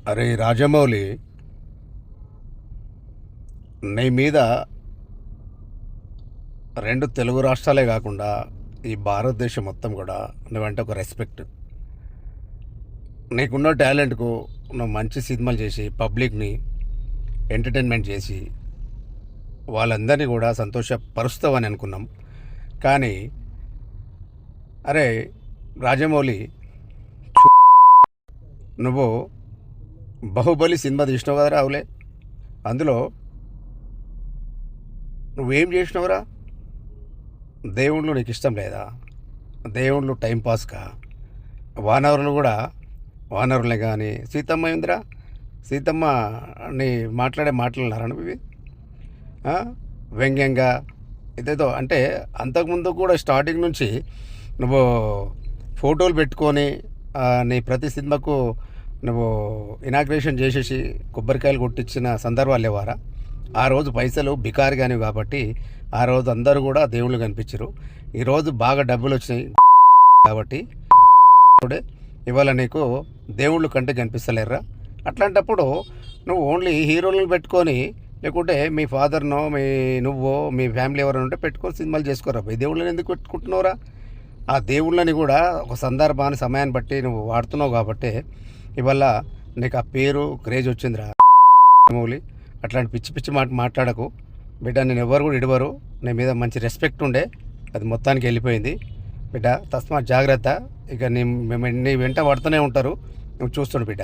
అరే రాజమౌళి, నీ మీద రెండు తెలుగు రాష్ట్రాలే కాకుండా ఈ భారతదేశం మొత్తం కూడా నువ్వంటే ఒక రెస్పెక్ట్. నీకున్న టాలెంట్కు నువ్వు మంచి సినిమాలు చేసి పబ్లిక్ని ఎంటర్టైన్మెంట్ చేసి వాళ్ళందరినీ కూడా సంతోషపరుస్తావని అనుకున్నాం. కానీ అరే రాజమౌళి, నువ్వు బాహుబలి సినిమా తీసినావు కదా రావులే, అందులో నువ్వేం చేసినావురా? దేవుళ్ళు నీకు ఇష్టం లేదా? దేవుళ్ళు టైంపాస్గా, వానరులు కూడా వానరులే. కానీ సీతమ్మ ఏందిరా? సీతమ్మ నీ మాట్లాడే మాట్లాడినారా నువ్వు? ఆ? వ్యంగ్యంగా ఇదేదో అంటే అంతకుముందు కూడా స్టార్టింగ్ నుంచి నువ్వు ఫోటోలు పెట్టుకొని నీ ప్రతి సినిమాకు నువ్వు ఇనాగ్రేషన్ చేసేసి కొబ్బరికాయలు కొట్టించిన సందర్భాలు లేవారా? ఆ రోజు పైసలు బికారి కానివి కాబట్టి ఆ రోజు అందరూ కూడా దేవుళ్ళు కనిపించరు. ఈరోజు బాగా డబ్బులు వచ్చినాయి కాబట్టి ఇవాళ నీకు దేవుళ్ళు కంటే కనిపిస్తలేరురా. అట్లాంటప్పుడు నువ్వు ఓన్లీ హీరోలను పెట్టుకొని, లేకుంటే మీ ఫాదర్నో నువ్వో మీ ఫ్యామిలీ ఎవరైనా ఉంటే పెట్టుకొని సినిమాలు చేసుకోరా. ఈ దేవుళ్ళని ఎందుకు పెట్టుకుంటున్నావురా? ఆ దేవుళ్ళని కూడా ఒక సందర్భాన్ని సమయాన్ని బట్టి నువ్వు వాడుతున్నావు కాబట్టి ఇవాళ నీకు ఆ పేరు క్రేజ్ వచ్చిందిరా మౌలి. అట్లాంటి పిచ్చి పిచ్చి మాట్లాడకు బిడ్డ. నేను ఎవరు కూడా ఇడవరు. నీ మీద మంచి రెస్పెక్ట్ ఉండే, అది మొత్తానికి వెళ్ళిపోయింది బిడ్డ. తస్మాత్ జాగ్రత్త. ఇక నీ వెంట పడుతూనే ఉంటారు, నువ్వు చూస్తుండు బిడ్డ.